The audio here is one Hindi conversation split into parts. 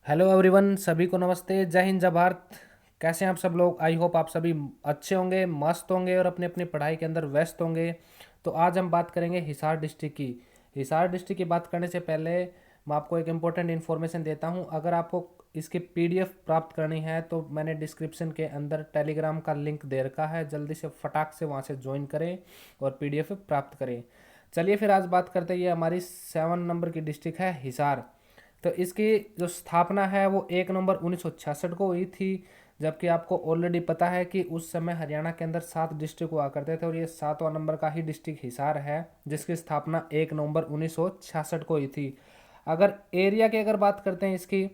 हेलो एवरीवन, सभी को नमस्ते। जय हिंद, जय भारत। कैसे हैं आप सब लोग? आई होप आप सभी अच्छे होंगे, मस्त होंगे और अपनी अपनी पढ़ाई के अंदर व्यस्त होंगे। तो आज हम बात करेंगे हिसार डिस्ट्रिक्ट की। हिसार डिस्ट्रिक्ट की बात करने से पहले मैं आपको एक इम्पोर्टेंट इन्फॉर्मेशन देता हूं। अगर आपको इसकी पीडीएफ प्राप्त करनी है तो मैंने डिस्क्रिप्शन के अंदर टेलीग्राम का लिंक दे रखा है, जल्दी से फटाक से वहां से ज्वाइन करें और पीडीएफ प्राप्त करें। चलिए फिर आज बात करते हैं। ये हमारी 7 नंबर की डिस्ट्रिक्ट है हिसार। तो इसकी जो स्थापना है वो 1 नवंबर 1966 को हुई थी। जबकि आपको ऑलरेडी पता है कि उस समय हरियाणा के अंदर 7 डिस्ट्रिक्ट हुआ करते थे और ये 7वां नंबर का ही डिस्ट्रिक्ट हिसार है, जिसकी स्थापना 1 नवंबर 1966 को हुई थी। अगर बात करते हैं इसकी,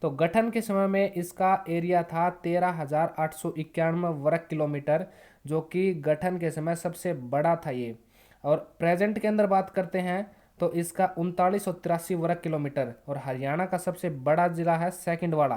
तो गठन के समय में इसका एरिया था 13,891 वर्ग किलोमीटर, जो कि गठन के समय सबसे बड़ा था ये। और प्रेजेंट के अंदर बात करते हैं तो इसका 3983 वर्ग किलोमीटर। और हरियाणा का सबसे बड़ा जिला है सेकंड वाला,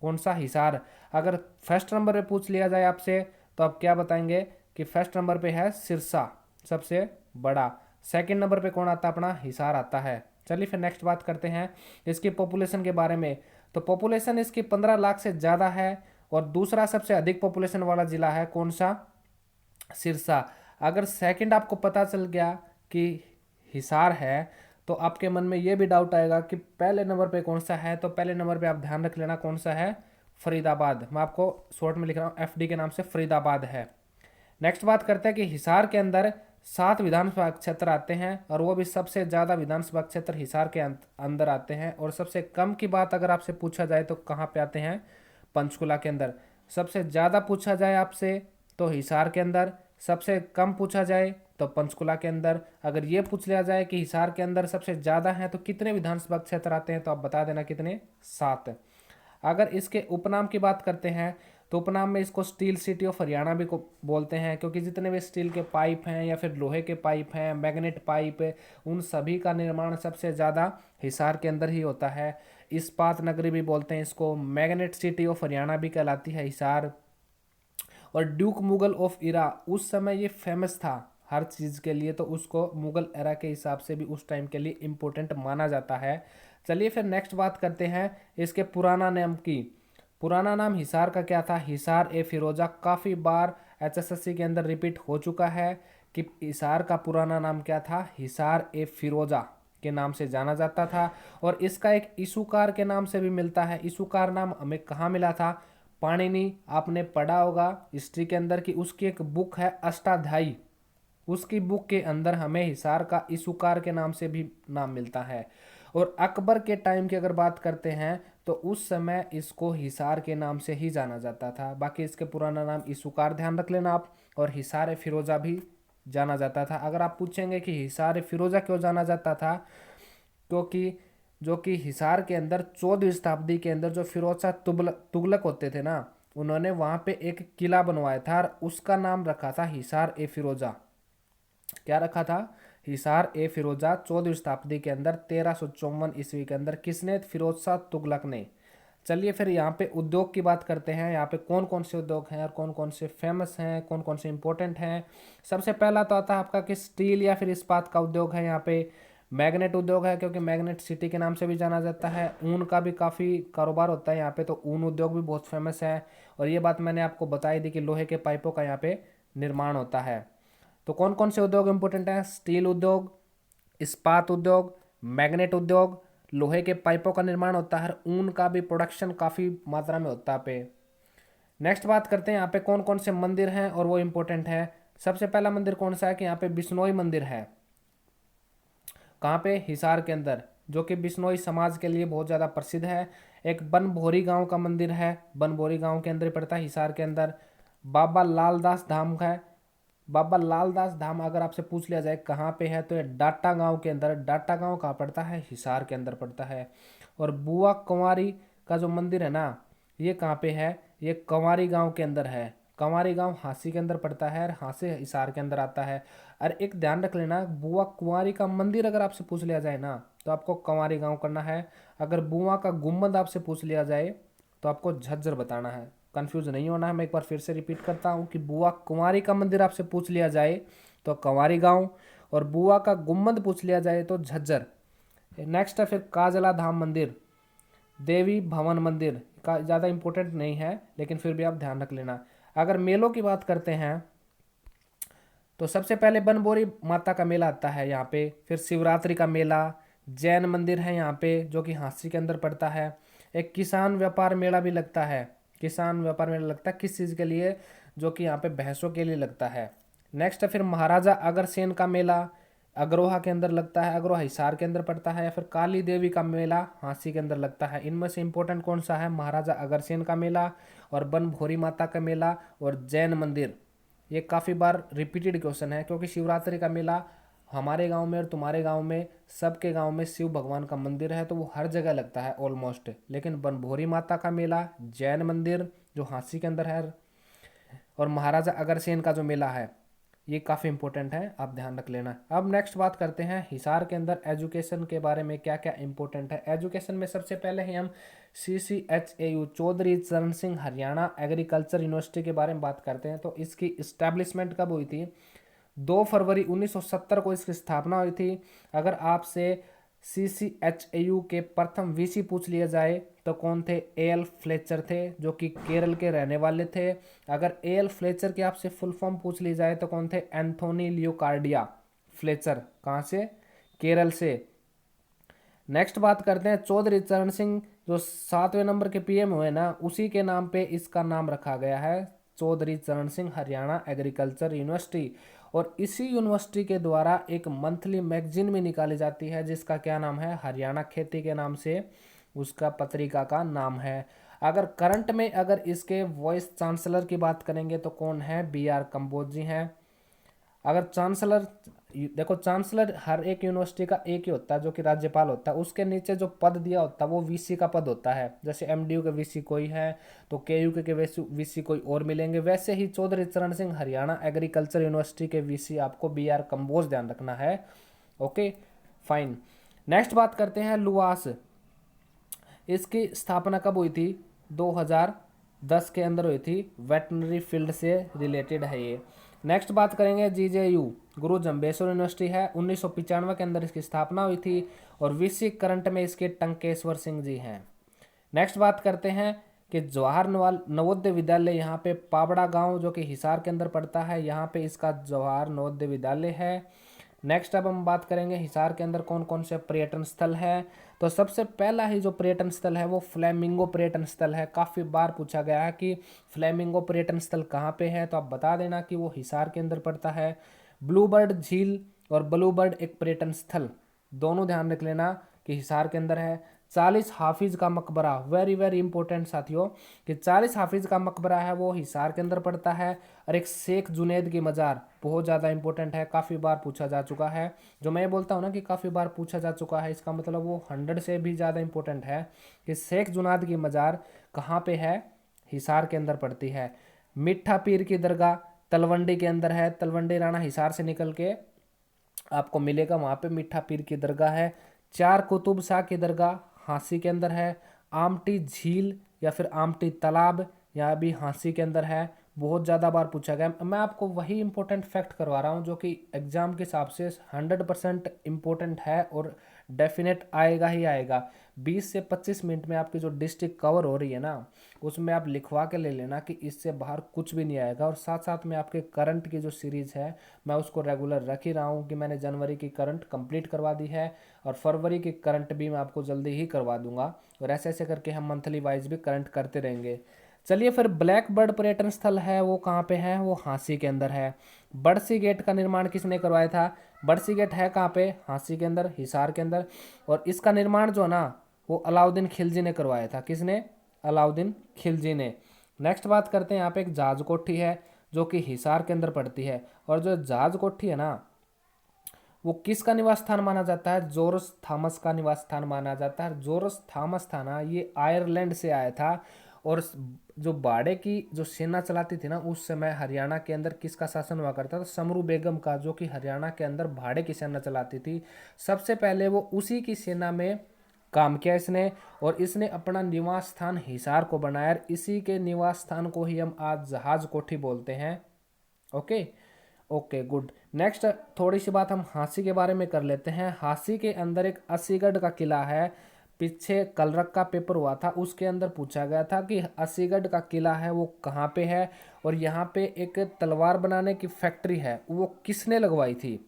कौन सा? हिसार। अगर फर्स्ट नंबर पे पूछ लिया जाए आपसे तो आप क्या बताएंगे कि फर्स्ट नंबर पे है सिरसा, सबसे बड़ा। सेकंड नंबर पे कौन आता है? अपना हिसार आता है। चलिए फिर नेक्स्ट बात करते हैं इसकी पॉपुलेशन के बारे में। तो पॉपुलेशन इसकी 15 लाख से ज़्यादा है। और दूसरा सबसे अधिक पॉपुलेशन वाला जिला है कौन सा? सिरसा। अगर सेकंड आपको पता चल गया कि हिसार है तो आपके मन में ये भी डाउट आएगा कि पहले नंबर पे कौन सा है। तो पहले नंबर पे आप ध्यान रख लेना कौन सा है? फरीदाबाद। मैं आपको शॉर्ट में लिख रहा हूँ, एफडी के नाम से फरीदाबाद है। नेक्स्ट बात करते हैं कि हिसार के अंदर 7 विधानसभा क्षेत्र आते हैं और वो भी सबसे ज़्यादा विधानसभा क्षेत्र हिसार के अंदर आते हैं। और सबसे कम की बात अगर आपसे पूछा जाए तो कहाँ पे आते हैं? पंचकुला के अंदर। सबसे ज़्यादा पूछा जाए आपसे तो हिसार के अंदर, सबसे कम पूछा जाए तो पंचकुला के अंदर। अगर ये पूछ लिया जाए कि हिसार के अंदर सबसे ज़्यादा हैं तो कितने विधानसभा क्षेत्र आते हैं, तो आप बता देना कितने? 7। अगर इसके उपनाम की बात करते हैं तो उपनाम में इसको स्टील सिटी ऑफ हरियाणा भी को बोलते हैं, क्योंकि जितने भी स्टील के पाइप हैं या फिर लोहे के पाइप हैं, मैग्नेट पाइप, उन सभी का निर्माण सबसे ज़्यादा हिसार के अंदर ही होता है। इस्पात नगरी भी बोलते हैं इसको, मैग्नेट सिटी ऑफ हरियाणा भी कहलाती है हिसार। और ड्यूक मुगल ऑफ इरा, उस समय ये फेमस था हर चीज़ के लिए, तो उसको मुगल एरा के हिसाब से भी उस टाइम के लिए इम्पोर्टेंट माना जाता है। चलिए फिर नेक्स्ट बात करते हैं इसके पुराना नाम की। पुराना नाम हिसार का क्या था? हिसार ए फिरोजा। काफ़ी बार एचएसएससी के अंदर रिपीट हो चुका है कि हिसार का पुराना नाम क्या था? हिसार ए फिरोजा के नाम से जाना जाता था। और इसका एक इसूकार के नाम से भी मिलता है। इसूकार नाम हमें कहाँ मिला था? पाणिनि। आपने पढ़ा होगा हिस्ट्री के अंदर कि उसकी एक बुक है अष्टाध्यायी, उसकी बुक के अंदर हमें हिसार का इसूकार के नाम से भी नाम मिलता है। और अकबर के टाइम की अगर बात करते हैं तो उस समय इसको हिसार के नाम से ही जाना जाता था। बाकी इसके पुराना नाम इसूकार ध्यान रख लेना आप। और हिसार फिरोजा भी जाना जाता था। अगर आप पूछेंगे कि हिसार फिरोजा क्यों जाना जाता था, क्योंकि जो कि हिसार के अंदर 14वीं शताब्दी के अंदर जो फिरोज शाह तुगलक होते थे ना, उन्होंने वहां पे एक किला बनवाया था और उसका नाम रखा था हिसार ए फिरोजा। क्या रखा था? हिसार ए फिरोजा। 14वीं शताब्दी के अंदर 1354 ईस्वी के अंदर किसने? फिरोज शाह तुगलक ने। चलिए फिर यहाँ पे उद्योग की बात करते हैं। यहाँ पे कौन कौन से उद्योग हैं और कौन कौन से फेमस हैं, कौन कौन से इंपॉर्टेंट हैं। सबसे पहला तो आता है आपका कि स्टील या फिर इस्पात का उद्योग है यहाँ पे। मैग्नेट उद्योग है, क्योंकि मैग्नेट सिटी के नाम से भी जाना जाता है। ऊन का भी काफ़ी कारोबार होता है यहाँ पे, तो ऊन उद्योग भी बहुत फेमस है। और ये बात मैंने आपको बताई दी कि लोहे के पाइपों का यहाँ पे निर्माण होता है। तो कौन कौन से उद्योग इंपॉर्टेंट हैं? स्टील उद्योग, इस्पात उद्योग, मैग्नेट उद्योग, लोहे के पाइपों का निर्माण होता है, ऊन का भी प्रोडक्शन काफ़ी मात्रा में होता है पे। नेक्स्ट बात करते हैं यहाँ पे कौन कौन से मंदिर हैं और वो इम्पोर्टेंट है। सबसे पहला मंदिर कौन सा है कि यहाँ पे बिश्नोई मंदिर है। कहाँ पे? हिसार के अंदर, जो कि बिश्नोई समाज के लिए बहुत ज़्यादा प्रसिद्ध है। एक बनभोरी गांव का मंदिर है, बनभोरी गांव के अंदर ही पड़ता है हिसार के अंदर। बाबा लालदास धाम है। बाबा लालदास धाम अगर आपसे पूछ लिया जाए कहाँ पे है तो ये डाटा गांव के अंदर। डाटा गांव कहाँ पड़ता है? हिसार के अंदर पड़ता है। और बुआ कुंवारी का जो मंदिर है ना, ये कहाँ पे है? ये कंवारी गांव के अंदर है। कंवारी गांव हांसी के अंदर पड़ता है और हांसी हिसार के अंदर आता है। और एक ध्यान रख लेना, बुआ कुंवारी का मंदिर अगर आपसे पूछ लिया जाए ना तो आपको कंवारी गांव करना है। अगर बुआ का गुम्बद आपसे पूछ लिया जाए तो आपको झज्जर बताना है। कंफ्यूज नहीं होना है। मैं एक बार फिर से रिपीट करता हूँ कि बुआ कुंवारी का मंदिर आपसे पूछ लिया जाए तो कंवारी गांव, और बुआ का गुम्बद पूछ लिया जाए तो झज्जर। नेक्स्ट है फिर काजला धाम मंदिर, देवी भवन मंदिर का ज़्यादा इम्पोर्टेंट नहीं है, लेकिन फिर भी आप ध्यान रख लेना। अगर मेलों की बात करते हैं तो सबसे पहले बनभोरी माता का मेला आता है यहाँ पे, फिर शिवरात्रि का मेला, जैन मंदिर है यहाँ पे जो कि हांसी के अंदर पड़ता है, एक किसान व्यापार मेला भी लगता है। किसान व्यापार मेला लगता है किस चीज़ के लिए, जो कि यहाँ पे भैंसों के लिए लगता है। नेक्स्ट है फिर महाराजा अग्रसेन का मेला, अग्रोहा के अंदर लगता है, अग्रोहा हिसार के अंदर पड़ता है। या फिर काली देवी का मेला हांसी के अंदर लगता है। इनमें से इंपॉर्टेंट कौन सा है, महाराजा अग्रसेन का मेला और बनभोरी माता का मेला और जैन मंदिर। ये काफ़ी बार रिपीटेड क्वेश्चन है, क्योंकि शिवरात्रि का मेला हमारे गांव में और तुम्हारे गांव में, सबके गांव में शिव भगवान का मंदिर है तो वो हर जगह लगता है ऑलमोस्ट। लेकिन बनभोरी माता का मेला, जैन मंदिर जो हांसी के अंदर है, और महाराजा अग्रसेन का जो मेला है, ये काफ़ी इंपॉर्टेंट है, आप ध्यान रख लेना। अब नेक्स्ट बात करते हैं हिसार के अंदर एजुकेशन के बारे में, क्या क्या इंपॉर्टेंट है एजुकेशन में। सबसे पहले ही हम CCHAU चौधरी चरण सिंह हरियाणा एग्रीकल्चर यूनिवर्सिटी के बारे में बात करते हैं। तो इसकी इस्टेब्लिशमेंट कब हुई थी, 2 फरवरी 1970 को इसकी स्थापना हुई थी। अगर आपसे CCHAU के प्रथम VC पूछ लिया जाए तो कौन थे, AL फ्लेचर थे जो कि केरल के रहने वाले थे। अगर AL फ्लेचर की आपसे फुल फॉर्म पूछ ली जाए तो कौन थे, एंथोनी लियोकार्डिया फ्लेचर, कहाँ से, केरल से। नेक्स्ट बात करते हैं चौधरी चरण सिंह, जो 7वें नंबर के PM हुए ना, उसी के नाम पे इसका नाम रखा गया है, चौधरी चरण सिंह हरियाणा एग्रीकल्चर यूनिवर्सिटी। और इसी यूनिवर्सिटी के द्वारा एक मंथली मैगजीन भी निकाली जाती है जिसका क्या नाम है, हरियाणा खेती के नाम से उसका पत्रिका का नाम है। अगर करंट में अगर इसके वाइस चांसलर की बात करेंगे तो कौन है, BR कंबोज जी हैं। अगर चांसलर, देखो चांसलर हर एक यूनिवर्सिटी का एक ही होता है जो कि राज्यपाल होता है, उसके नीचे जो पद दिया होता है वो VC का पद होता है। जैसे MDU के VC कोई है तो KU के VC कोई और मिलेंगे, वैसे ही चौधरी चरण सिंह हरियाणा एग्रीकल्चर यूनिवर्सिटी के VC आपको BR कंबोज ध्यान रखना है। Okay fine. नेक्स्ट बात करते हैं लुवास, इसकी स्थापना कब हुई थी, 2010 के अंदर हुई थी, वेटनरी फील्ड से रिलेटेड है ये। नेक्स्ट बात करेंगे GJU गुरु जम्बेश्वर यूनिवर्सिटी है, 1995 के अंदर इसकी स्थापना हुई थी और VC करंट में इसके टंकेश्वर सिंह जी हैं। नेक्स्ट बात करते हैं कि जवाहर नवोदय विद्यालय यहाँ पे पाबड़ा गांव जो कि हिसार के अंदर पड़ता है, यहाँ पे इसका जवाहर नवोदय विद्यालय है। नेक्स्ट अब हम बात करेंगे हिसार के अंदर कौन कौन से पर्यटन स्थल है। तो सबसे पहला ही जो पर्यटन स्थल है वो फ्लैमिंगो पर्यटन स्थल है। काफ़ी बार पूछा गया है कि फ्लैमिंगो पर्यटन स्थल कहाँ पे है, तो आप बता देना कि वो हिसार के अंदर पड़ता है। ब्लूबर्ड झील और ब्लूबर्ड एक पर्यटन स्थल, दोनों ध्यान रख लेना कि हिसार के अंदर है। 40 हाफिज का मकबरा, वेरी वेरी इंपॉर्टेंट साथियों, कि 40 हाफिज का मकबरा है वो हिसार के अंदर पड़ता है। और एक शेख जुनैद की मज़ार, बहुत ज़्यादा इंपॉर्टेंट है, काफ़ी बार पूछा जा चुका है। जो मैं बोलता हूँ ना कि काफ़ी बार पूछा जा चुका है, इसका मतलब वो 100 से भी ज़्यादा इंपॉर्टेंट है कि शेख जुनैद की मज़ार कहाँ पे है, हिसार के अंदर पड़ती है। मिठा पीर की दरगाह तलवंडी के अंदर है, तलवंडी राणा हिसार से निकल के आपको मिलेगा, वहाँ पे मिठा पीर की दरगाह है। चार कुतुब शाह की दरगाह हांसी के अंदर है। आमटी झील या फिर आमटी तालाब यहाँ भी हांसी के अंदर है, बहुत ज़्यादा बार पूछा गया। मैं आपको वही इंपॉर्टेंट फैक्ट करवा रहा हूँ जो कि एग्जाम के हिसाब से 100% इम्पोर्टेंट है और डेफिनेट आएगा ही आएगा। 20 से 25 मिनट में आपकी जो डिस्ट्रिक्ट कवर हो रही है ना, उसमें आप लिखवा के ले लेना कि इससे बाहर कुछ भी नहीं आएगा। और साथ साथ में आपके करंट की जो सीरीज़ है मैं उसको रेगुलर रख ही रहा हूँ कि मैंने जनवरी की करंट कंप्लीट करवा दी है और फरवरी की करंट भी मैं आपको जल्दी ही करवा दूंगा। और ऐसे ऐसे करके हम मंथली वाइज भी करंट करते रहेंगे। चलिए फिर ब्लैक बर्ड पर्यटन स्थल है वो कहाँ पे है, वो हांसी के अंदर है। बड़सी गेट का निर्माण किसने करवाया था, बड़सी गेट है कहाँ पे, हांसी के अंदर, हिसार के अंदर। और इसका निर्माण जो है ना वो अलाउद्दीन खिलजी ने करवाया था, किसने, अलाउद्दीन खिलजी ने। नेक्स्ट बात करते हैं, यहाँ पे एक जहाज कोठी है जो कि हिसार के अंदर पड़ती है। और जो जहाज कोठी है ना वो किसका निवास स्थान माना जाता है, जॉर्ज थॉमस का निवास स्थान माना जाता है। जॉर्ज थॉमस था ना ये आयरलैंड से आया था। और जो बाड़े की जो सेना चलाती थी ना उस समय हरियाणा के अंदर किसका शासन हुआ करता था, समरू बेगम का, जो कि हरियाणा के अंदर भाड़े की सेना चलाती थी। सबसे पहले वो उसी की सेना में काम किया इसने और इसने अपना निवास स्थान हिसार को बनाया। इसी के निवास स्थान को ही हम आज जहाज कोठी बोलते हैं। Okay okay good. नेक्स्ट थोड़ी सी बात हम हांसी के बारे में कर लेते हैं। हांसी के अंदर एक अस्सीगढ़ का किला है, पीछे कलरक का पेपर हुआ था, उसके अंदर पूछा गया था कि असीगढ़ का किला है वो कहाँ पे है, और यहाँ पे एक तलवार बनाने की फैक्ट्री है वो किसने लगवाई थी।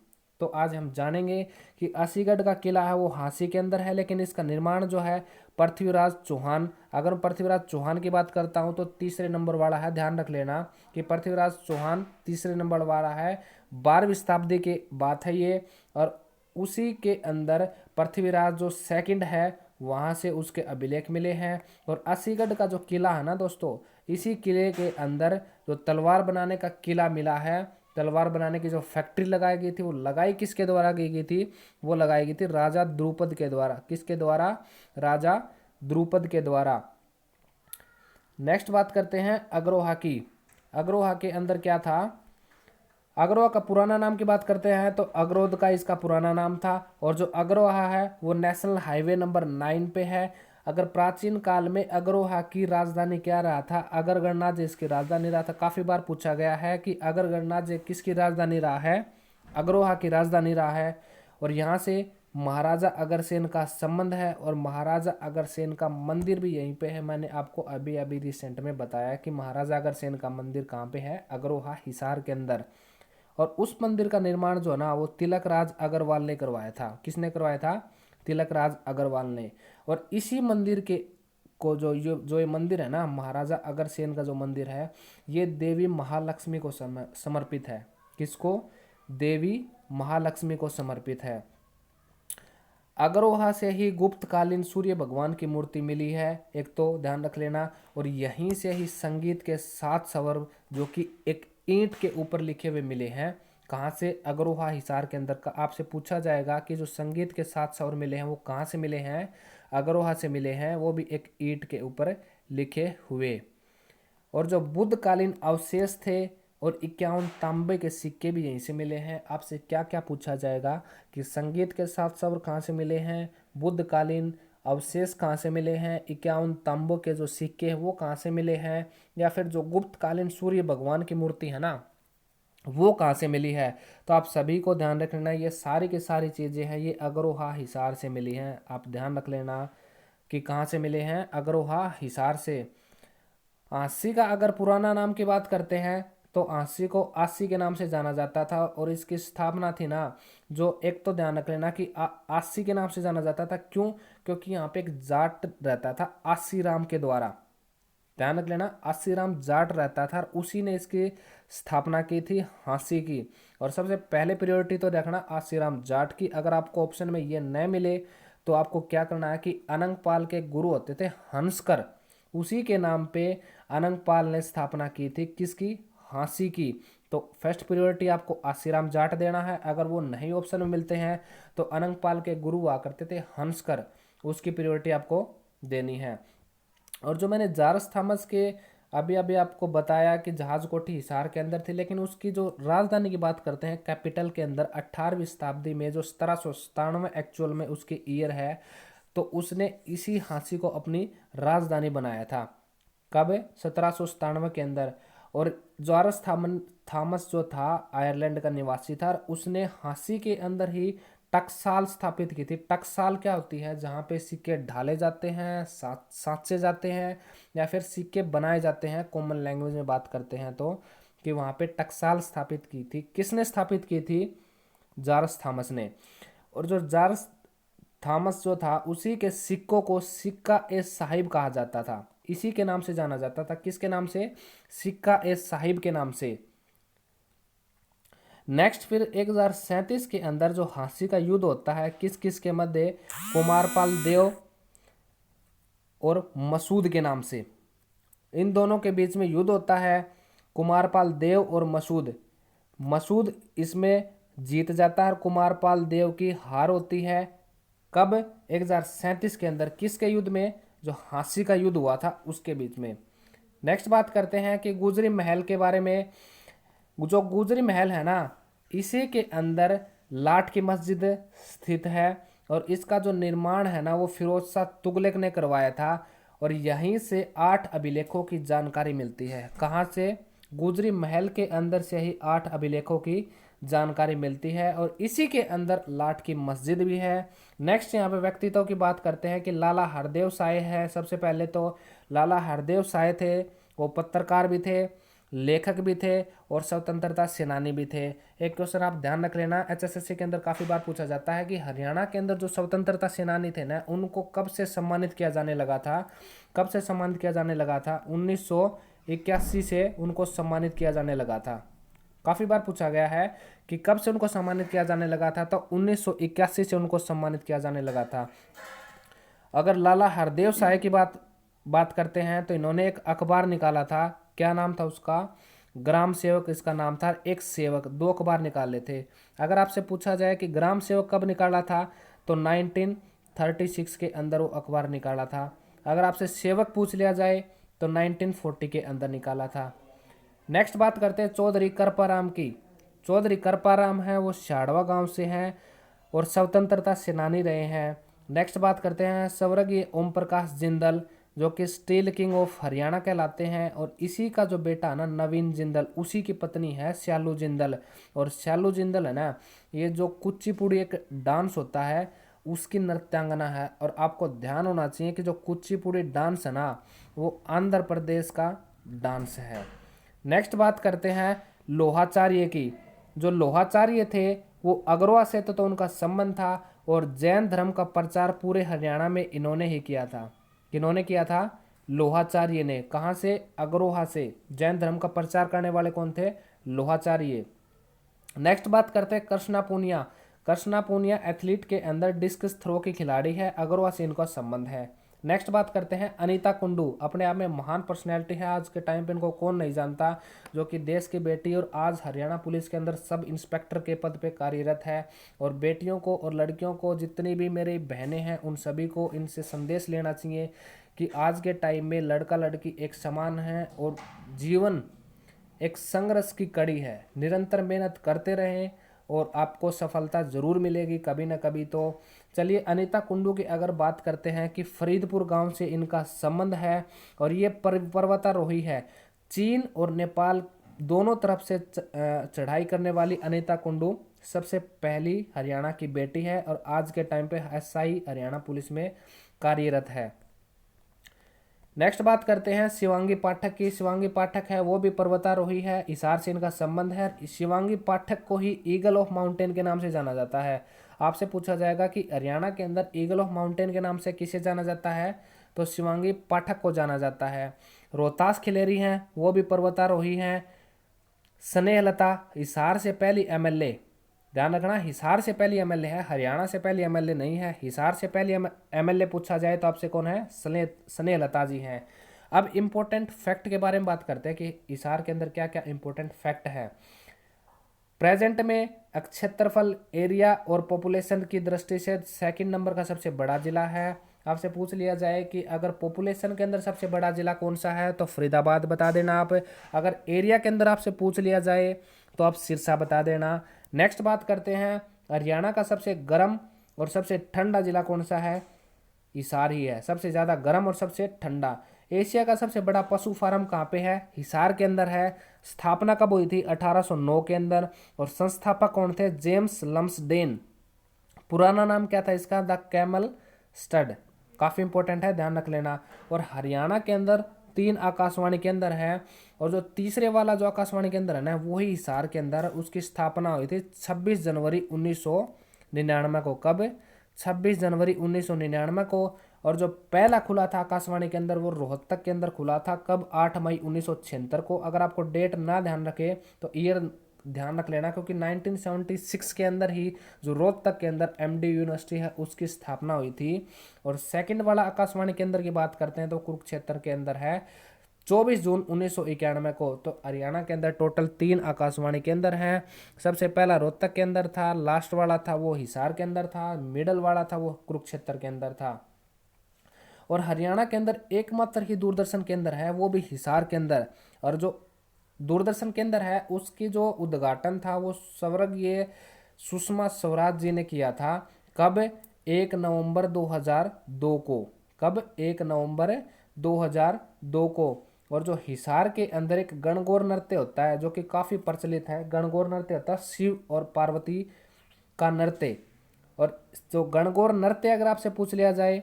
तो आज हम जानेंगे कि असीगढ़ का किला है वो झांसी के अंदर है, लेकिन इसका निर्माण जो है पृथ्वीराज चौहान। अगर मैं पृथ्वीराज चौहान की बात करता हूँ तो तीसरे नंबर वाला है, ध्यान रख लेना कि पृथ्वीराज चौहान तीसरे नंबर वाला है। 12वीं शताब्दी की बात है ये, और उसी के अंदर पृथ्वीराज जो सेकंड है वहाँ से उसके अभिलेख मिले हैं। और असीगढ़ का जो किला है ना दोस्तों, इसी किले के अंदर जो तलवार बनाने का किला मिला है, तलवार बनाने की जो फैक्ट्री लगाई गई थी वो लगाई किसके द्वारा की गई थी, वो लगाई गई थी राजा द्रुपद के द्वारा। किसके द्वारा? राजा द्रुपद के द्वारा। नेक्स्ट बात करते हैं अग्रोहा की। अग्रोहा के अंदर क्या था? अग्रोहा का पुराना नाम की बात करते हैं तो अग्रोध का इसका पुराना नाम था, और जो अग्रोहा है वो नेशनल हाईवे नंबर 9 पे है। अगर प्राचीन काल में अग्रोहा की राजधानी क्या रहा था? अगर गणराज्य इसकी राजधानी रहा था। काफी बार पूछा गया है कि अगर गणराज्य किसकी राजधानी रहा है? अग्रोहा की राजधानी रहा है। और यहाँ से महाराजा अग्रसेन का संबंध है, और महाराजा अग्रसेन का मंदिर भी यहीं पे है। मैंने आपको अभी अभी रिसेंट में बताया कि महाराजा अग्रसेन का मंदिर कहाँ पे है? अग्रोहा हिसार के अंदर। और उस मंदिर का निर्माण जो है ना वो तिलक राज अग्रवाल ने करवाया था। किसने करवाया था? तिलक राज अग्रवाल ने। और इसी मंदिर के को जो ये मंदिर है ना, महाराजा अग्रसेन का जो मंदिर है, ये देवी महालक्ष्मी को समर्पित है। किसको? देवी महालक्ष्मी को समर्पित है। अग्रोहा से ही गुप्तकालीन सूर्य भगवान की मूर्ति मिली है, एक तो ध्यान रख लेना। और यहीं से ही संगीत के 7 स्वर जो कि एक ईंट के ऊपर लिखे हुए मिले हैं। कहाँ से? अग्रोहा हिसार के अंदर का। आपसे पूछा जाएगा कि जो संगीत के 7 स्वर मिले हैं वो कहाँ से मिले हैं? अग्रोहा से मिले हैं, वो भी एक ईंट के ऊपर लिखे हुए। और जो बुद्धकालीन अवशेष थे और 51 तांबे के सिक्के भी यहीं से मिले हैं। आपसे क्या क्या पूछा जाएगा कि संगीत के 7 स्वर कहाँ से मिले हैं, बुद्धकालीन अवशेष कहाँ से मिले हैं, 51 तांबों के जो सिक्के हैं वो कहाँ से मिले हैं, या फिर जो गुप्तकालीन सूर्य भगवान की मूर्ति है ना वो कहाँ से मिली है। तो आप सभी को ध्यान रख लेना, ये सारी की सारी चीज़ें हैं ये अग्रोहा हिसार से मिली हैं। आप ध्यान रख लेना कि कहाँ से मिले हैं? अग्रोहा हिसार से। आसी का अगर पुराना नाम की बात करते हैं तो आसी को आसी के नाम से जाना जाता था, और इसकी स्थापना थी ना, जो एक तो ध्यान रख लेना कि आसी के नाम से जाना जाता था। क्यों? क्योंकि यहाँ पे एक जाट रहता था आसी राम के द्वारा। ध्यान रख लेना, आसी राम जाट रहता था और उसी ने इसकी स्थापना की थी हाँसी की। और सबसे पहले प्रायोरिटी तो देखना आसी राम जाट की। अगर आपको ऑप्शन में ये न मिले तो आपको क्या करना है कि अनंगपाल के गुरु होते थे हंसकर, उसी के नाम पे अनंगपाल ने स्थापना की थी। किसकी? हाँसी की। तो फर्स्ट प्रायोरिटी आपको आसीराम जाट देना है। अगर वो नहीं ऑप्शन में मिलते हैं तो अनंगपाल के गुरु हुआ करते थे हंसकर, उसकी प्रायोरिटी आपको देनी है। और जो मैंने जारस थॉमस के अभी अभी आपको बताया कि जहाज कोठी हिसार के अंदर थी, लेकिन उसकी जो राजधानी की बात करते हैं कैपिटल के अंदर 18वीं शताब्दी में जो 1797 एक्चुअल में उसके ईयर है, तो उसने इसी हाँसी को अपनी राजधानी बनाया था। कब? 1797 के अंदर। और जॉर्ज थॉमस जो था आयरलैंड का निवासी था, उसने हाँसी के अंदर ही टकसाल स्थापित की थी। टकसाल क्या होती है? जहाँ पे सिक्के ढाले जाते हैं, साँचे जाते हैं, या फिर सिक्के बनाए जाते हैं, कॉमन लैंग्वेज में बात करते हैं तो, कि वहाँ पे टकसाल स्थापित की थी। किसने स्थापित की थी? जॉर्ज थॉमस ने। और जो जॉर्ज थॉमस जो था उसी के सिक्कों को सिक्का ए साहिब कहा जाता था, इसी के नाम से जाना जाता था। किसके नाम से? सिक्का ए साहिब के नाम से। नेक्स्ट फिर 1037 के अंदर जो हाँसी का युद्ध होता है किस किस के मध्य? कुमारपाल देव और मसूद के नाम से, इन दोनों के बीच में युद्ध होता है। कुमारपाल देव और मसूद, मसूद इसमें जीत जाता है, कुमारपाल देव की हार होती है। कब? 1037 के अंदर। किसके युद्ध में? जो हाँसी का युद्ध हुआ था उसके बीच में। नेक्स्ट बात करते हैं कि गुजरी महल के बारे में। जो गुजरी महल है ना, इसी के अंदर लाट की मस्जिद स्थित है, और इसका जो निर्माण है ना वो फिरोज शाह तुगलक ने करवाया था। और यहीं से 8 अभिलेखों की जानकारी मिलती है। कहाँ से? गुजरी महल के अंदर से ही 8 अभिलेखों की जानकारी मिलती है और इसी के अंदर लाट की मस्जिद भी है। नेक्स्ट यहाँ पे व्यक्तित्व की बात करते हैं कि लाला हरदेव साय है। सबसे पहले तो लाला हरदेव साय थे, वो पत्रकार भी थे, लेखक भी थे और स्वतंत्रता सेनानी भी थे। एक क्वेश्चन आप ध्यान रख लेना, एचएसएससी के अंदर काफ़ी बार पूछा जाता है कि हरियाणा के अंदर जो स्वतंत्रता सेनानी थे ना, उनको कब से सम्मानित किया जाने लगा था। कब से सम्मानित किया जाने लगा था? 1981 से उनको सम्मानित किया जाने लगा था। काफ़ी बार पूछा गया है कि कब से उनको सम्मानित किया जाने लगा था, तो 1981 से उनको सम्मानित किया जाने लगा था। अगर लाला हरदेव साय की बात करते हैं तो इन्होंने एक अखबार निकाला था। क्या नाम था उसका? ग्राम सेवक इसका नाम था। एक सेवक, 2 अखबार निकाले थे। अगर आपसे पूछा जाए कि ग्राम सेवक कब निकाला था, तो 1936 के अंदर वो अखबार निकाला था। अगर आपसे सेवक पूछ लिया जाए तो 1940 के अंदर निकाला था। नेक्स्ट बात करते हैं चौधरी कृपाराम की। चौधरी कृपाराम है, वो शाड़वा गांव से हैं और स्वतंत्रता सेनानी रहे हैं। नेक्स्ट बात करते हैं स्वर्गीय ओम प्रकाश जिंदल, जो कि स्टील किंग ऑफ हरियाणा कहलाते हैं और इसी का जो बेटा है ना नवीन जिंदल, उसी की पत्नी है श्यालू जिंदल। और श्यालू जिंदल है ना, ये जो कुचिपुड़ी एक डांस होता है उसकी नृत्यांगना है। और आपको ध्यान होना चाहिए कि जो कुचिपुड़ी डांस है ना, वो आंध्र प्रदेश का डांस है। नेक्स्ट बात करते हैं लोहाचार्य की। जो लोहाचार्य थे वो अग्रवा से तो उनका संबंध था और जैन धर्म का प्रचार पूरे हरियाणा में इन्होंने ही किया था। किन्होंने किया था? लोहाचार्य ने। कहाँ से? अग्रोहा से। जैन धर्म का प्रचार करने वाले कौन थे? लोहाचार्य। नेक्स्ट बात करते हैं कृष्णा पूनिया। कृष्णा पूनिया एथलीट के अंदर डिस्कस थ्रो की खिलाड़ी है, अग्रवा से इनका संबंध है। नेक्स्ट बात करते हैं अनीता कुंडू। अपने आप में महान पर्सनैलिटी है, आज के टाइम पे इनको कौन नहीं जानता, जो कि देश की बेटी और आज हरियाणा पुलिस के अंदर सब इंस्पेक्टर के पद पे कार्यरत है। और बेटियों को और लड़कियों को, जितनी भी मेरी बहनें हैं, उन सभी को इनसे संदेश लेना चाहिए कि आज के टाइम में लड़का लड़की एक समान है और जीवन एक संघर्ष की कड़ी है। निरंतर मेहनत करते रहें और आपको सफलता जरूर मिलेगी कभी ना कभी। तो चलिए अनीता कुंडू की अगर बात करते हैं कि फरीदपुर गांव से इनका संबंध है और ये पर्वतारोही है। चीन और नेपाल दोनों तरफ से चढ़ाई करने वाली अनीता कुंडू सबसे पहली हरियाणा की बेटी है और आज के टाइम पे एसआई हरियाणा पुलिस में कार्यरत है। नेक्स्ट बात करते हैं शिवांगी पाठक की। शिवांगी पाठक है, वो भी पर्वतारोही है, हिसार से इनका संबंध है। शिवांगी पाठक को ही ईगल ऑफ माउंटेन के नाम से जाना जाता है। आपसे पूछा जाएगा कि हरियाणा के अंदर ईगल ऑफ माउंटेन के नाम से किसे जाना जाता है, तो शिवांगी पाठक को जाना जाता है। रोहतास खिलेरी हैं, वो भी पर्वतारोही हैं। स्नेहलता हिसार से पहली एमएलए, ध्यान रखना, हिसार से पहली एमएलए है, हरियाणा से पहली एमएलए नहीं है। हिसार से पहली एमएलए पूछा जाए तो आपसे कौन है? स्नेहलता जी हैं। अब इम्पोर्टेंट फैक्ट के बारे में बात करते हैं कि हिसार के अंदर क्या क्या इम्पोर्टेंट फैक्ट है। प्रेजेंट में क्षेत्रफल, एरिया और पॉपुलेशन की दृष्टि से सेकंड नंबर का सबसे बड़ा जिला है। आपसे पूछ लिया जाए कि अगर पॉपुलेशन के अंदर सबसे बड़ा जिला कौन सा है, तो फरीदाबाद बता देना आप। अगर एरिया के अंदर आपसे पूछ लिया जाए तो आप सिरसा बता देना। नेक्स्ट बात करते हैं हरियाणा का सबसे गर्म और सबसे ठंडा जिला कौन सा है? हिसार ही है, सबसे ज़्यादा गर्म और सबसे ठंडा। एशिया का सबसे बड़ा पशु फार्म कहाँ पे है? हिसार के अंदर है। स्थापना कब हुई थी? 1809 के अंदर। और संस्थापक कौन थे? James Lumsden. पुराना नाम क्या था इसका? The camel stud. काफ़ी इंपॉर्टेंट है, ध्यान रख लेना। और हरियाणा के अंदर 3 आकाशवाणी केंद्र है और जो तीसरे वाला जो आकाशवाणी केंद्र है ना, वही हिसार के अंदर, उसकी स्थापना हुई थी 26 जनवरी 1999 को। कब? 26 जनवरी 1999 को। और जो पहला खुला था आकाशवाणी के अंदर वो रोहतक के अंदर खुला था। कब? 8 मई 1976 को। अगर आपको डेट ना ध्यान रखे तो ईयर ध्यान रख लेना, क्योंकि 1976 के अंदर ही जो रोहतक के अंदर एमडी यूनिवर्सिटी है उसकी स्थापना हुई थी। और सेकंड वाला आकाशवाणी केंद्र की बात करते हैं तो कुरुक्षेत्र के अंदर है 24 जून 1991 को। तो हरियाणा के अंदर टोटल 3 आकाशवाणी केंद्र हैं। सबसे पहला रोहतक के अंदर था, लास्ट वाला था वो हिसार के अंदर था, मिडल वाला था वो कुरुक्षेत्र के अंदर था। और हरियाणा के अंदर एकमात्र ही दूरदर्शन केंद्र है, वो भी हिसार के अंदर। और जो दूरदर्शन केंद्र है उसकी जो उद्घाटन था वो स्वर्गीय सुषमा स्वराज जी ने किया था। कब? 1 नवंबर 2002 को। कब? 1 नवंबर 2002 को। और जो हिसार के अंदर एक गणगौर नृत्य होता है जो कि काफ़ी प्रचलित है, गणगौर नृत्य होता है शिव और पार्वती का नृत्य। और जो गणगौर नृत्य अगर आपसे पूछ लिया जाए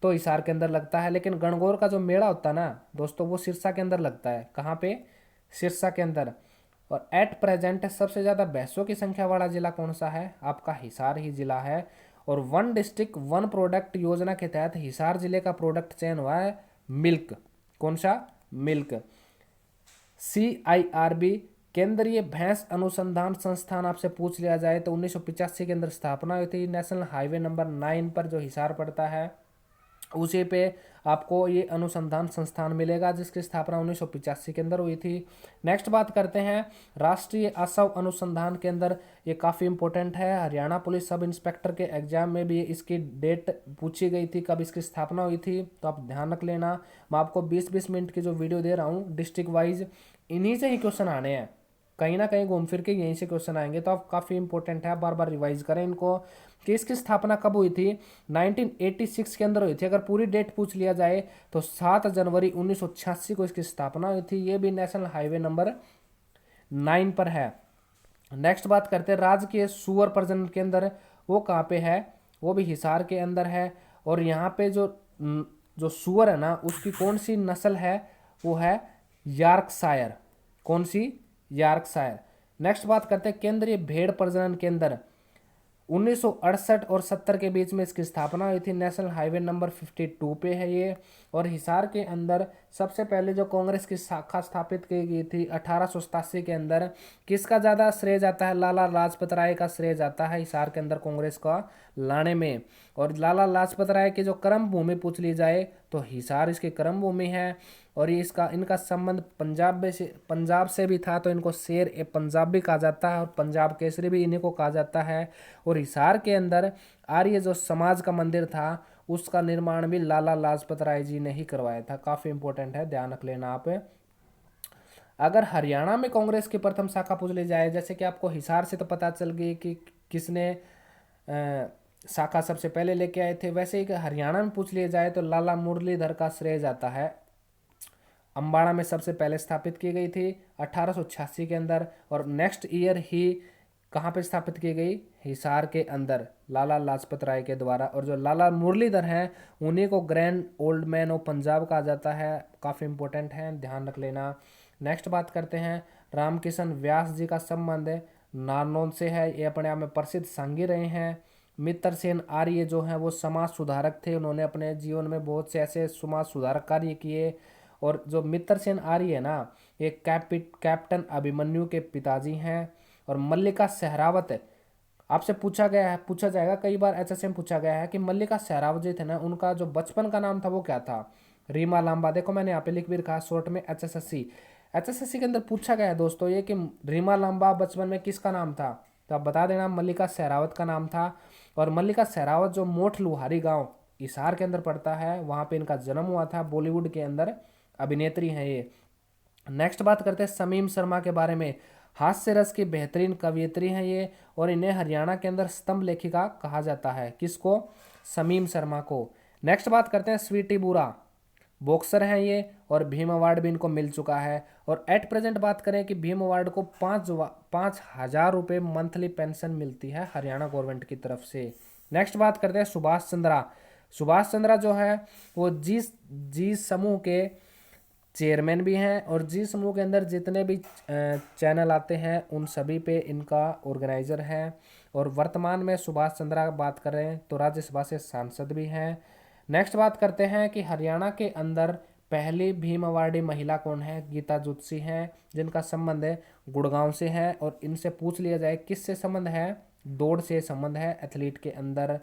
तो हिसार के अंदर लगता है, लेकिन गणगौर का जो मेला होता है ना दोस्तों वो सिरसा के अंदर लगता है। कहाँ पे? सिरसा के अंदर। और एट प्रेजेंट सबसे ज़्यादा भैंसों की संख्या वाला जिला कौन सा है? आपका हिसार ही जिला है। और वन डिस्ट्रिक्ट वन प्रोडक्ट योजना के तहत हिसार जिले का प्रोडक्ट चयन हुआ है मिल्क। कौन सा? मिल्क। CIRB केंद्रीय भैंस अनुसंधान संस्थान आपसे पूछ लिया जाए तो 1985 के अंदर स्थापना हुई थी। नेशनल हाईवे नंबर 9 पर जो हिसार पड़ता है उसी पे आपको ये अनुसंधान संस्थान मिलेगा जिसकी स्थापना 1985 के अंदर हुई थी। नेक्स्ट बात करते हैं राष्ट्रीय असव अनुसंधान के अंदर, ये काफ़ी इंपॉर्टेंट है। हरियाणा पुलिस सब इंस्पेक्टर के एग्जाम में भी इसकी डेट पूछी गई थी, कब इसकी स्थापना हुई थी, तो आप ध्यान रख लेना। मैं आपको 20-20 मिनट की जो वीडियो दे रहा हूँ डिस्ट्रिक्ट वाइज, इन्हीं से ही क्वेश्चन आने हैं, कहीं ना कहीं घूम फिर के यहीं से क्वेश्चन आएंगे, तो आप काफ़ी इंपॉर्टेंट है, बार बार रिवाइज करें इनको कि इसकी स्थापना कब हुई थी। 1986 के अंदर हुई थी। अगर पूरी डेट पूछ लिया जाए तो 7 जनवरी 1986 को इसकी स्थापना हुई थी। ये भी नेशनल हाईवे नंबर 9 पर है। नेक्स्ट बात करते हैं राजकीय सुअर प्रजनन केंद्र, वो कहाँ पे है? वो भी हिसार के अंदर है। और यहाँ पे जो जो सुअर है ना उसकी कौन सी नस्ल है? वो है यॉर्कशायर। कौन सी? यॉर्कशायर। नेक्स्ट बात करते हैं केंद्रीय भेड़ प्रजनन केंद्र, 1968 और 70 के बीच में इसकी स्थापना हुई थी। नेशनल हाईवे नंबर 52 पे है ये। और हिसार के अंदर सबसे पहले जो कांग्रेस की शाखा स्थापित की गई थी 1887 के अंदर, किसका ज़्यादा श्रेय जाता है? लाला लाजपत राय का श्रेय जाता है हिसार के अंदर कांग्रेस का लाने में। और लाला लाजपत राय की जो कर्म भूमि पूछ ली जाए तो हिसार इसकी कर्म भूमि है। और ये इसका इनका संबंध पंजाब से भी था, तो इनको शेर ए पंजाब भी कहा जाता है और पंजाब केसरी भी इन्हीं को कहा जाता है। और हिसार के अंदर आर्य जो समाज का मंदिर था उसका निर्माण भी लाला लाजपत राय जी ने ही करवाया था। काफ़ी इंपॉर्टेंट है, ध्यान रख लेना आप। अगर हरियाणा में कांग्रेस की प्रथम शाखा पूछ ली जाए, जैसे कि आपको हिसार से तो पता चल गई कि किसने शाखा सबसे पहले लेके आए थे, वैसे ही हरियाणा में पूछ लिया जाए तो लाला मुरलीधर का श्रेय जाता है। अम्बाड़ा में सबसे पहले स्थापित की गई थी 1886 के अंदर। और नेक्स्ट ईयर ही कहाँ पे स्थापित की गई? हिसार के अंदर लाला लाजपत राय के द्वारा। और जो लाला मुरलीधर हैं उन्हीं को grand old man of Punjab कहा जाता है। काफ़ी इंपॉर्टेंट है, ध्यान रख लेना। नेक्स्ट बात करते हैं रामकिशन व्यास जी का संबंध नारनौल से है। ये अपने आप में प्रसिद्ध संगी रहे हैं। मित्रसेन आर्य जो हैं वो समाज सुधारक थे, उन्होंने अपने जीवन में बहुत से ऐसे समाज सुधारक कार्य किए। और जो मित्रसेन आर्य है ना ये कैप्टन अभिमन्यु के पिताजी हैं। और मल्लिका सहरावत आपसे पूछा जाएगा, कई बार HSC में पूछा गया है कि मल्लिका सहरावत जी थे ना उनका जो बचपन का नाम था वो क्या था? रीमा लांबा। देखो मैंने यहाँ पे लिख भी रखा है शॉर्ट में HSSC के अंदर पूछा गया है दोस्तों ये कि रीमा लांबा बचपन में किसका नाम था? तो आप बता देना मल्लिका सहरावत का नाम था। और मल्लिका सहरावत जो मोठ लुहारी गांव हिसार के अंदर पड़ता है वहाँ पे इनका जन्म हुआ था। बॉलीवुड के अंदर अभिनेत्री हैं ये। नेक्स्ट बात करते हैं समीम शर्मा के बारे में। हास्य रस की बेहतरीन कवियत्री हैं ये। और इन्हें हरियाणा के अंदर स्तंभ लेखिका कहा जाता है। किसको? समीम शर्मा को। नेक्स्ट बात करते हैं स्वीटी बुरा, बॉक्सर हैं ये। और भीम अवार्ड भी इनको मिल चुका है। और एट प्रेजेंट बात करें कि भीम अवार्ड को 5,000 रुपये मंथली पेंशन मिलती है हरियाणा गवर्नमेंट की तरफ से। नेक्स्ट बात करते हैं सुभाष चंद्रा। सुभाष चंद्रा जो है वो जी समूह के चेयरमैन भी हैं। और जी समूह के अंदर जितने भी चैनल आते हैं उन सभी पे इनका ऑर्गेनाइजर है। और वर्तमान में सुभाष चंद्रा बात कर रहे हैं तो राज्यसभा से सांसद भी हैं। नेक्स्ट बात करते हैं कि हरियाणा के अंदर पहली भीम अवार्डी महिला कौन है? गीता जुत्सी हैं, जिनका संबंध है गुड़गांव से है। और इनसे पूछ लिया जाए किससे संबंध है? दौड़ से संबंध है एथलीट के अंदर।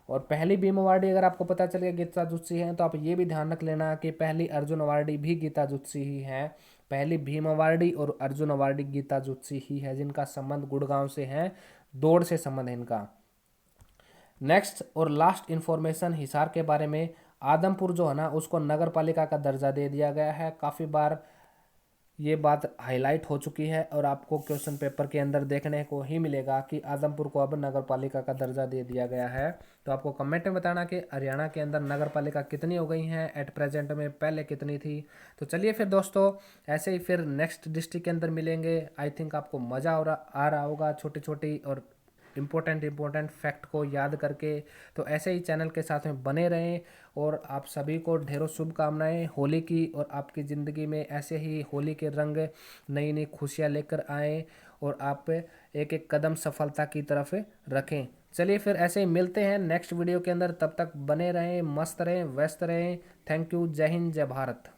और पहली भीम अवार्डी अगर आपको पता चल गया गीता जुत्सी है तो आप ये भी ध्यान रख लेना कि पहली अर्जुन अवार्डी भी गीता जुत्सी ही है। पहली भीम अवार्डी और अर्जुन अवार्डी गीता जुत्सी ही है, जिनका संबंध गुड़गांव से है, दौड़ से संबंध है इनका। नेक्स्ट और लास्ट इंफॉर्मेशन हिसार के बारे में, आदमपुर जो है ना उसको नगर पालिका का दर्जा दे दिया गया है। काफ़ी बार ये बात हाईलाइट हो चुकी है और आपको क्वेश्चन पेपर के अंदर देखने को ही मिलेगा कि आदमपुर को अब नगर पालिका का दर्जा दे दिया गया है। तो आपको कमेंट में बताना कि हरियाणा के अंदर नगर पालिका कितनी हो गई हैं एट प्रेजेंट में, पहले कितनी थी। तो चलिए फिर दोस्तों, ऐसे ही फिर नेक्स्ट डिस्ट्रिक्ट के अंदर मिलेंगे। आई थिंक आपको मज़ा आ रहा होगा छोटी छोटी और इम्पोर्टेंट फैक्ट को याद करके। तो ऐसे ही चैनल के साथ में बने रहें और आप सभी को ढेरों शुभकामनाएं होली की, और आपकी ज़िंदगी में ऐसे ही होली के रंग नई नई खुशियाँ लेकर आएँ और आप एक एक कदम सफलता की तरफ रखें। चलिए फिर ऐसे ही मिलते हैं नेक्स्ट वीडियो के अंदर, तब तक बने रहें, मस्त रहें, व्यस्त रहें। Thank you. जय हिंद, जय भारत।